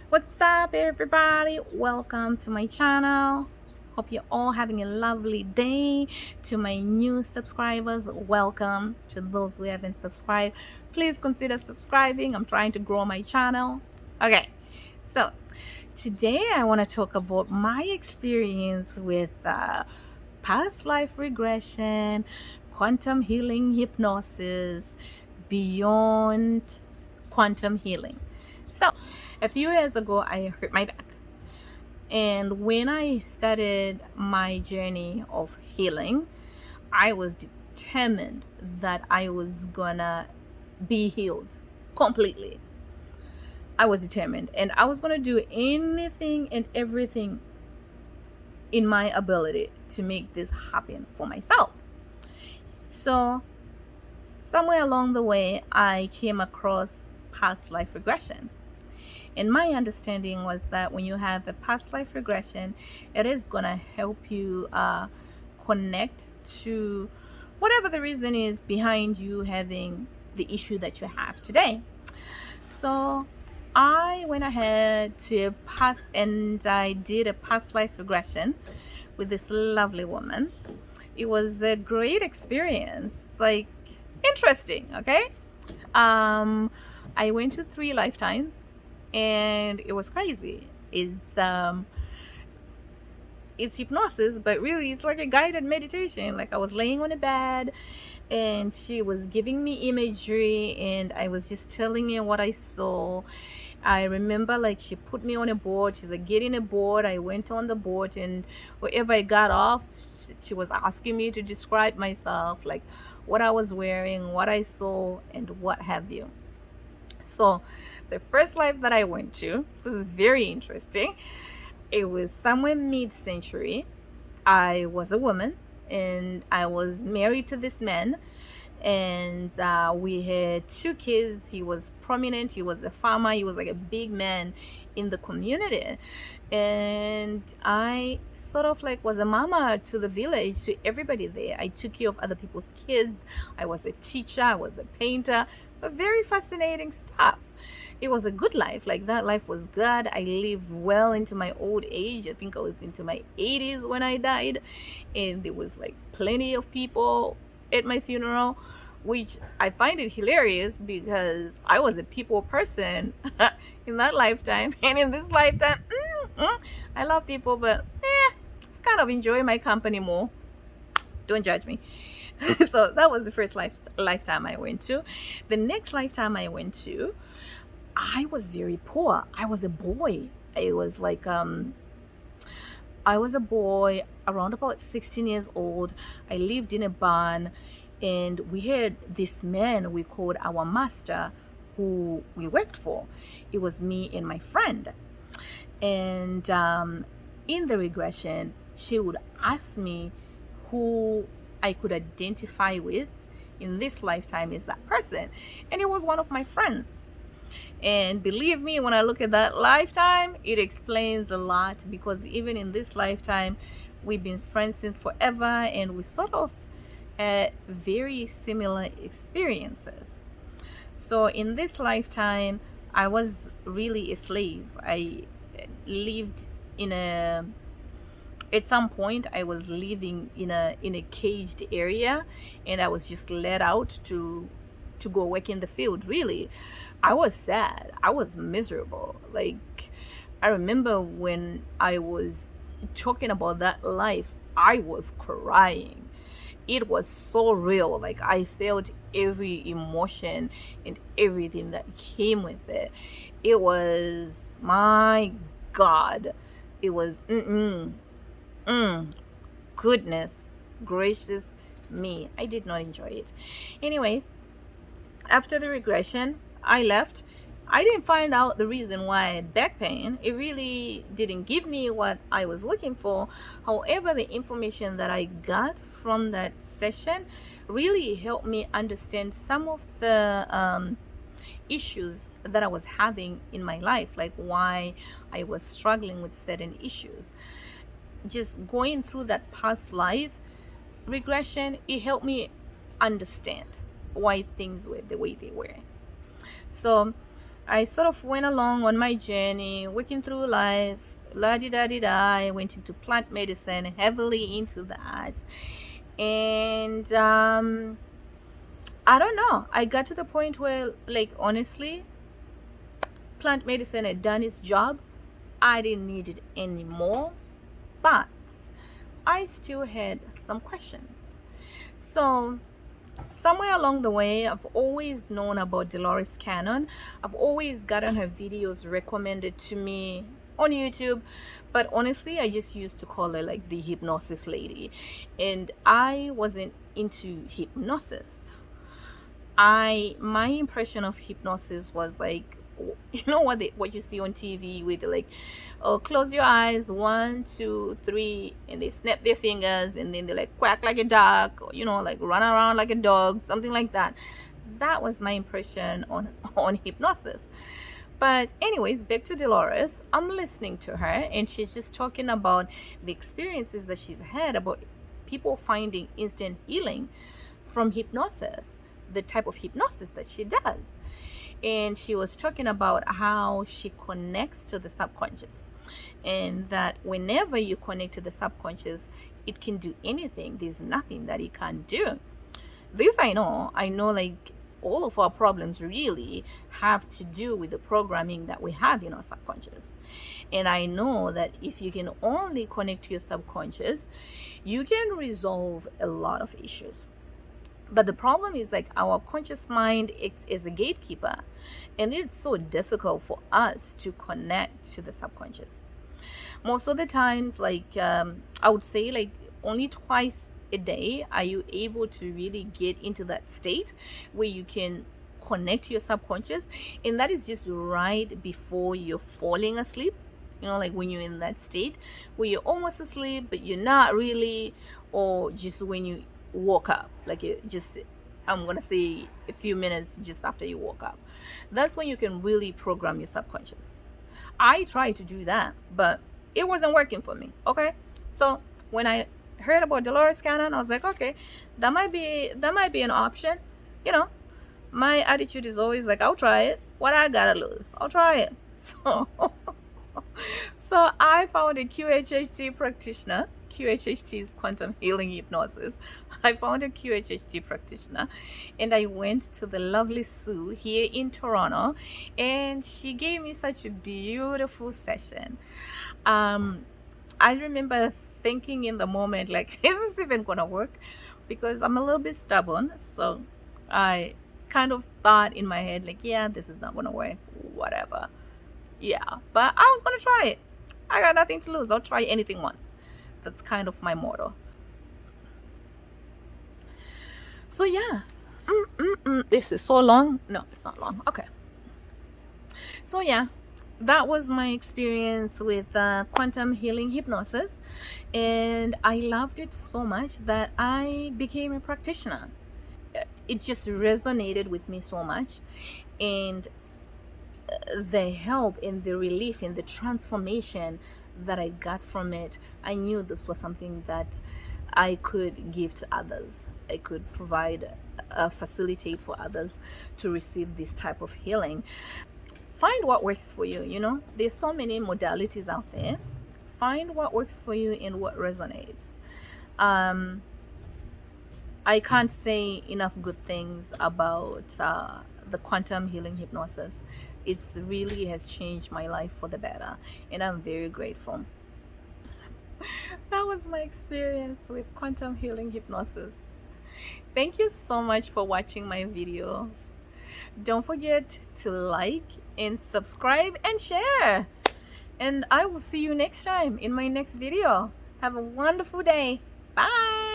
What's up, everybody? Welcome to my channel. Hope you're all having a lovely day. To my new subscribers, welcome. To those who haven't subscribed, please consider subscribing. I'm trying to grow my channel. Okay, so today I want to talk about my experience with past life regression, quantum healing, hypnosis, beyond quantum healing. So, a few years ago, I hurt my back. And when I started my journey of healing, I was determined that I was gonna be healed completely. I was determined, and I was gonna do anything and everything in my ability to make this happen for myself. So, somewhere along the way, I came across past life regression. And my understanding was that when you have a past life regression, it is going to help you connect to whatever the reason is behind you having the issue that you have today. So I went ahead to pass and I did a past life regression with this lovely woman. It was a great experience, like interesting, okay? I went to 3 lifetimes and it was crazy. It's hypnosis, but really it's like a guided meditation. Like I was laying on a bed and she was giving me imagery and I was just telling her what I saw. I remember like she put me on a board. She's like, get in a board. I went on the board and wherever I got off, she was asking me to describe myself, like what I was wearing, what I saw, and what have you. So the first life that I went to was very interesting. It was somewhere mid-century. I was a woman and I was married to this man, and we had 2 kids. He was prominent, he was a farmer, he was like a big man in the community, and I sort of like was a mama to the village, to everybody there. I took care of other people's kids. I was a teacher, I was a painter, but very fascinating stuff. It was a good life. Like that life was good. I lived well into my old age. I think I was into my 80s when I died, and there was like plenty of people at my funeral, which I find it hilarious because I was a people person in that lifetime, and in this lifetime, I love people, but I kind of enjoy my company more. Don't judge me. So that was the first lifetime I went to. The next lifetime I went to, I was very poor. I was a boy. I was like I was a boy around about 16 years old. I lived in a barn and we had this man we called our master who we worked for. It was me and my friend. And in the regression, she would ask me who I could identify with in this lifetime is that person. And it was one of my friends. And believe me, when I look at that lifetime, it explains a lot, because even in this lifetime, we've been friends since forever and we sort of had very similar experiences. So in this lifetime, I was really a slave. I lived in a at some point I was living in a caged area, and I was just let out to go work in the field. Really, I was sad, I was miserable. Like I remember when I was talking about that life, I was crying. It was so real. Like I felt every emotion and everything that came with it. It was, my God, it was goodness gracious me, I did not enjoy it. Anyways, after the regression, I left. I didn't find out the reason why I had back pain. It really didn't give me what I was looking for. However, the information that I got from that session really helped me understand some of the issues that I was having in my life, like why I was struggling with certain issues. Just going through that past life regression, it helped me understand why things were the way they were. So I sort of went along on my journey, working through life, la di da di da. I went into plant medicine, heavily into that. And I don't know. I got to the point where, like, honestly, plant medicine had done its job. I didn't need it anymore. But I still had some questions. So somewhere along the way, I've always known about Dolores Cannon. I've always gotten her videos recommended to me on YouTube, but honestly, I just used to call her like the hypnosis lady, and I wasn't into hypnosis. My impression of hypnosis was like, you know what you see on TV with like, oh, close your eyes, 1 2 3, and they snap their fingers, and then they like quack like a duck, or, you know, like run around like a dog, something like that. That was my impression on on hypnosis. But anyways, back to Dolores. I'm listening to her, and she's just talking about the experiences that she's had about people finding instant healing from hypnosis, the type of hypnosis that she does. And she was talking about how she connects to the subconscious, and that whenever you connect to the subconscious, it can do anything. There's nothing that it can't do. This I know, like, all of our problems really have to do with the programming that we have in our subconscious. And I know that if you can only connect to your subconscious, you can resolve a lot of issues. But the problem is, like, our conscious mind is a gatekeeper, and it's so difficult for us to connect to the subconscious. Most of the times, like, I would say, like, only twice a day are you able to really get into that state where you can connect to your subconscious, and that is just right before you're falling asleep. You know, like when you're in that state where you're almost asleep but you're not really, or just when you woke up, like, it just, I'm gonna say a few minutes just after you woke up. That's when you can really program your subconscious. I tried to do that, but it wasn't working for me. Okay, so when I heard about Dolores Cannon, I was like, okay, that might be an option. You know, my attitude is always like, I'll try it. What I gotta lose? I'll try it. So so I found a QHHT practitioner. QHHT is quantum healing hypnosis. I found a QHHT practitioner, and I went to the lovely Sue here in Toronto, and she gave me such a beautiful session. I remember thinking in the moment, like, is this even gonna work? Because I'm a little bit stubborn, so I kind of thought in my head, like, yeah, this is not gonna work, whatever. Yeah, but I was gonna try it. I got nothing to lose. I'll try anything once. That's kind of my motto. So yeah, this is so long. No, it's not long. Okay. So yeah, that was my experience with quantum healing hypnosis, and I loved it so much that I became a practitioner. It just resonated with me so much, and the help and the relief and the transformation that I got from it, I knew this was something that I could give to others. I could provide, facilitate for others to receive this type of healing. Find what works for you. You know, there's so many modalities out there. Find what works for you and what resonates. I can't say enough good things about the quantum healing hypnosis. It really has changed my life for the better, and I'm very grateful. That was my experience with quantum healing hypnosis. Thank you so much for watching my videos. Don't forget to like and subscribe and share. And I will see you next time in my next video. Have a wonderful day. Bye.